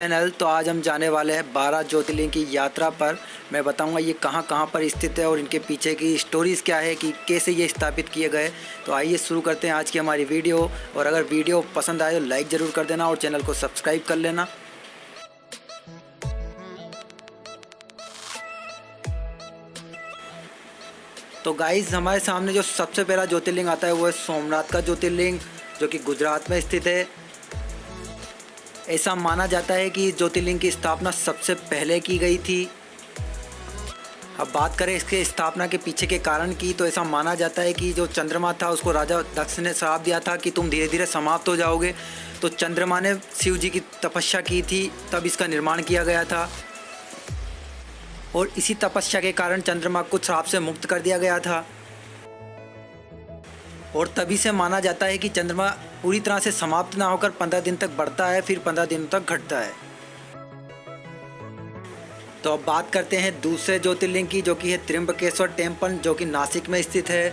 Channel. तो आज हम जाने वाले हैं 12 ज्योतिर्लिंग की यात्रा पर। मैं बताऊंगा ये कहां कहां पर स्थित है और इनके पीछे की स्टोरीज़ क्या है कि कैसे ये स्थापित किए गए। तो आइए शुरू करते हैं आज की हमारी वीडियो। और अगर वीडियो पसंद आए तो लाइक ज़रूर कर देना और चैनल को सब्सक्राइब कर लेना। तो गाइज़, हमारे सामने जो सबसे पहला ज्योतिर्लिंग आता है वो है सोमनाथ का ज्योतिर्लिंग, जो कि गुजरात में स्थित है। ऐसा माना जाता है कि ज्योतिर्लिंग की स्थापना सबसे पहले की गई थी। अब बात करें इसके स्थापना के पीछे के कारण की, तो ऐसा माना जाता है कि जो चंद्रमा था उसको राजा दक्ष ने श्राप दिया था कि तुम धीरे धीरे समाप्त हो जाओगे। तो चंद्रमा ने शिव जी की तपस्या की थी, तब इसका निर्माण किया गया था। और इसी तपस्या के कारण चंद्रमा को श्राप से मुक्त कर दिया गया था। और तभी से माना जाता है कि चंद्रमा पूरी तरह से समाप्त ना होकर 15 दिन तक बढ़ता है, फिर 15 दिन तक घटता है। तो अब बात करते हैं दूसरे ज्योतिर्लिंग की, जो कि है त्र्यंबकेश्वर टेम्पल, जो कि नासिक में स्थित है।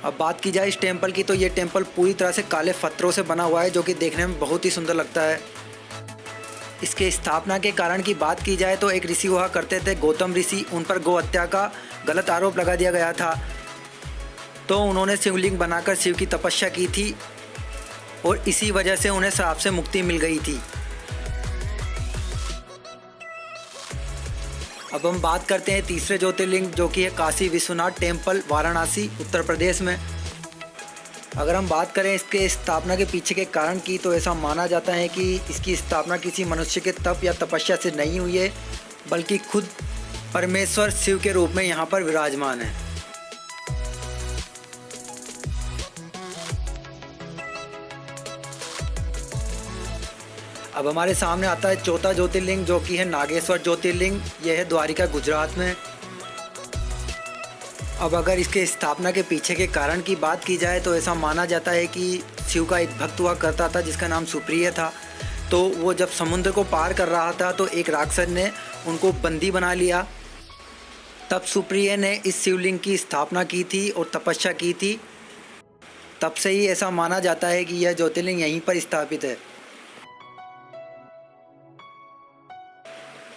अब बात की जाए इस टेम्पल की, तो ये टेम्पल पूरी तरह से काले पत्थरों से बना हुआ है, जो कि देखने में बहुत ही सुंदर लगता है। इसके स्थापना के कारण की बात की जाए तो एक ऋषि हुआ करते थे, गौतम ऋषि। उन पर गौ हत्या का गलत आरोप लगा दिया गया था। तो उन्होंने शिवलिंग बनाकर शिव की तपस्या की थी और इसी वजह से उन्हें श्राप से मुक्ति मिल गई थी। अब हम बात करते हैं तीसरे ज्योतिर्लिंग, जो कि है काशी विश्वनाथ टेम्पल, वाराणसी, उत्तर प्रदेश में। अगर हम बात करें इसके स्थापना के पीछे के कारण की, तो ऐसा माना जाता है कि इसकी स्थापना किसी मनुष्य के तप या तपस्या से नहीं हुई है, बल्कि खुद परमेश्वर शिव के रूप में यहाँ पर विराजमान है। अब हमारे सामने आता है चौथा ज्योतिर्लिंग, जो कि है नागेश्वर ज्योतिर्लिंग। यह है द्वारिका, गुजरात में। अब अगर इसके स्थापना के पीछे के कारण की बात की जाए तो ऐसा माना जाता है कि शिव का एक भक्त हुआ करता था जिसका नाम सुप्रिय था। तो वो जब समुद्र को पार कर रहा था तो एक राक्षस ने उनको बंदी बना लिया। तब सुप्रिय ने इस शिवलिंग की स्थापना की थी और तपस्या की थी। तब से ही ऐसा माना जाता है कि यह ज्योतिर्लिंग यहीं पर स्थापित है।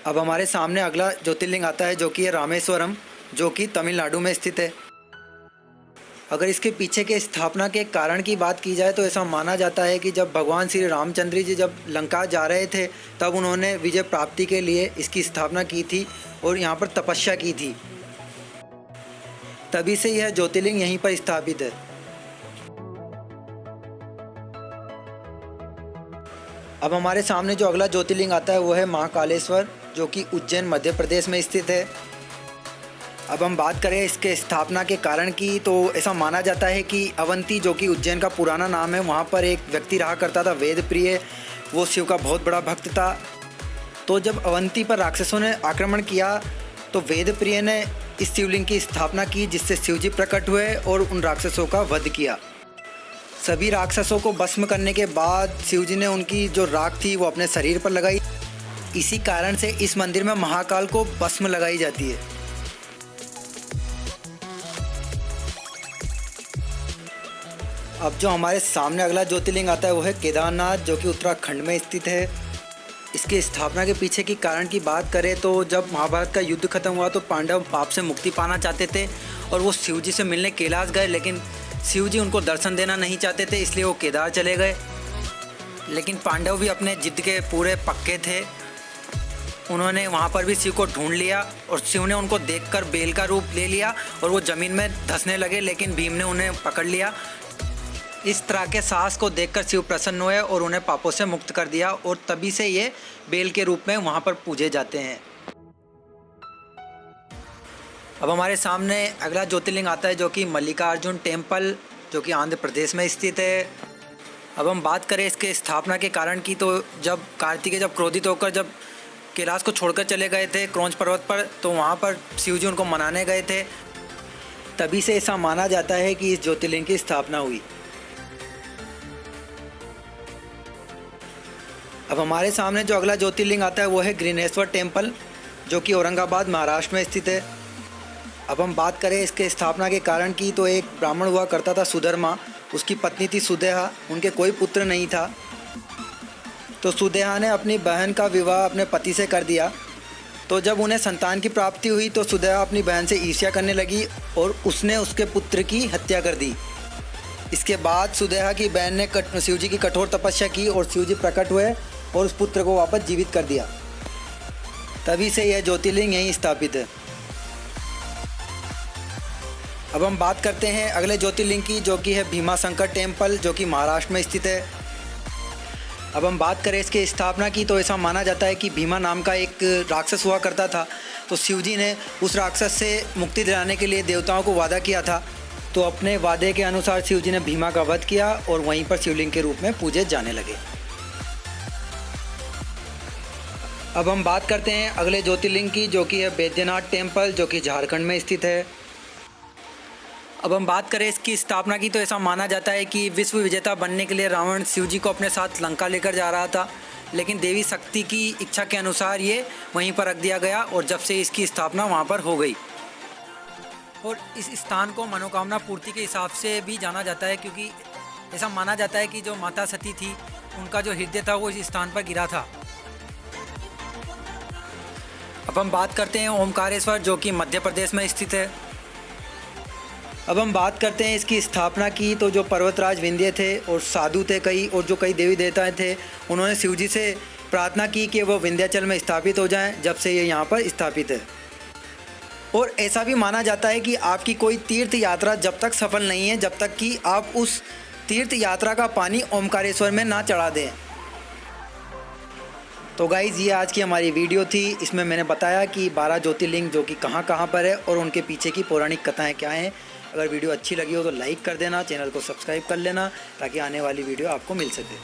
अब हमारे सामने अगला ज्योतिर्लिंग आता है, जो कि है रामेश्वरम, जो कि तमिलनाडु में स्थित है। अगर इसके पीछे के स्थापना के कारण की बात की जाए तो ऐसा माना जाता है कि जब भगवान श्री रामचंद्र जी जब लंका जा रहे थे, तब उन्होंने विजय प्राप्ति के लिए इसकी स्थापना की थी और यहाँ पर तपस्या की थी। तभी से यह ज्योतिर्लिंग यहीं पर स्थापित है। अब हमारे सामने जो अगला ज्योतिर्लिंग आता है वो है महाकालेश्वर, जो कि उज्जैन, मध्य प्रदेश में स्थित है। अब हम बात करें इसके स्थापना के कारण की, तो ऐसा माना जाता है कि अवंती, जो कि उज्जैन का पुराना नाम है, वहाँ पर एक व्यक्ति रहा करता था, वेदप्रिय। वो शिव का बहुत बड़ा भक्त था। तो जब अवंती पर राक्षसों ने आक्रमण किया तो वेदप्रिय ने इस शिवलिंग की स्थापना की, जिससे शिवजी प्रकट हुए और उन राक्षसों का वध किया। सभी राक्षसों को भस्म करने के बाद शिवजी ने उनकी जो राख थी वो अपने शरीर पर लगाई। इसी कारण से इस मंदिर में महाकाल को भस्म लगाई जाती है। अब जो हमारे सामने अगला ज्योतिर्लिंग आता है वो है केदारनाथ, जो कि उत्तराखंड में स्थित है। इसकी स्थापना के पीछे की कारण की बात करें तो जब महाभारत का युद्ध खत्म हुआ तो पांडव पाप से मुक्ति पाना चाहते थे और वो शिवजी से मिलने कैलाश गए, लेकिन शिवजी उनको दर्शन देना नहीं चाहते थे, इसलिए वो केदार चले गए। लेकिन पांडव भी अपने जिद के पूरे पक्के थे। उन्होंने वहाँ पर भी शिव को ढूंढ लिया और शिव ने उनको देखकर बेल का रूप ले लिया और वो ज़मीन में धंसने लगे, लेकिन भीम ने उन्हें पकड़ लिया। इस तरह के साहस को देखकर शिव प्रसन्न हुए और उन्हें पापों से मुक्त कर दिया और तभी से ये बेल के रूप में वहाँ पर पूजे जाते हैं। अब हमारे सामने अगला ज्योतिर्लिंग आता है, जो कि मल्लिकार्जुन टेम्पल, जो कि आंध्र प्रदेश में स्थित है। अब हम बात करें इसके स्थापना के कारण की, तो जब कार्तिकेय जब क्रोधित होकर जब कैलाश को छोड़कर चले गए थे क्रौंच पर्वत पर, तो वहाँ पर शिवजी उनको मनाने गए थे। तभी से ऐसा माना जाता है कि इस ज्योतिर्लिंग की स्थापना हुई। अब हमारे सामने जो अगला ज्योतिर्लिंग आता है वो है ग्रीनेश्वर टेम्पल, जो कि औरंगाबाद, महाराष्ट्र में स्थित है। अब हम बात करें इसके स्थापना के कारण की, तो एक ब्राह्मण हुआ करता था सुधर्मा, उसकी पत्नी थी सुदेहा, उनके कोई पुत्र नहीं था। तो सुदेहा ने अपनी बहन का विवाह अपने पति से कर दिया। तो जब उन्हें संतान की प्राप्ति हुई तो सुदेहा अपनी बहन से ईर्ष्या करने लगी और उसने उसके पुत्र की हत्या कर दी। इसके बाद सुदेहा की बहन ने शिवजी की कठोर तपस्या की और शिवजी प्रकट हुए और उस पुत्र को वापस जीवित कर दिया। तभी से यह ज्योतिर्लिंग यहीं स्थापित है। अब हम बात करते हैं अगले ज्योतिर्लिंग की, जो कि है भीमाशंकर टेम्पल, जो कि महाराष्ट्र में स्थित है। अब हम बात करें इसके स्थापना की, तो ऐसा माना जाता है कि भीमा नाम का एक राक्षस हुआ करता था। तो शिवजी ने उस राक्षस से मुक्ति दिलाने के लिए देवताओं को वादा किया था। तो अपने वादे के अनुसार शिवजी ने भीमा का वध किया और वहीं पर शिवलिंग के रूप में पूजे जाने लगे। अब हम बात करते हैं अगले ज्योतिर्लिंग की, जो कि है बैद्यनाथ टेम्पल, जो कि झारखंड में स्थित है। अब हम बात करें इसकी स्थापना की, तो ऐसा माना जाता है कि विश्व विजेता बनने के लिए रावण शिवजी को अपने साथ लंका लेकर जा रहा था, लेकिन देवी शक्ति की इच्छा के अनुसार ये वहीं पर रख दिया गया और जब से इसकी स्थापना वहाँ पर हो गई। और इस स्थान को मनोकामना पूर्ति के हिसाब से भी जाना जाता है, क्योंकि ऐसा माना जाता है कि जो माता सती थी उनका जो हृदय था वो इस स्थान पर गिरा था। अब हम बात करते हैं ओमकारेश्वर, जो कि मध्य प्रदेश में स्थित है। अब हम बात करते हैं इसकी स्थापना की, तो जो पर्वतराज विंध्य थे और साधु थे कई, और जो कई देवी देवता थे, उन्होंने शिवजी से प्रार्थना की कि वो विंध्याचल में स्थापित हो जाएं, जब से ये यहाँ पर स्थापित है। और ऐसा भी माना जाता है कि आपकी कोई तीर्थ यात्रा जब तक सफल नहीं है, जब तक कि आप उस तीर्थ यात्रा का पानी ओमकारेश्वर में ना चढ़ा दें। तो गाइज़, ये आज की हमारी वीडियो थी। इसमें मैंने बताया कि 12 ज्योतिर्लिंग जो कि कहाँ कहाँ पर है और उनके पीछे की पौराणिक कथाएं क्या हैं। अगर वीडियो अच्छी लगी हो तो लाइक कर देना, चैनल को सब्सक्राइब कर लेना ताकि आने वाली वीडियो आपको मिल सके।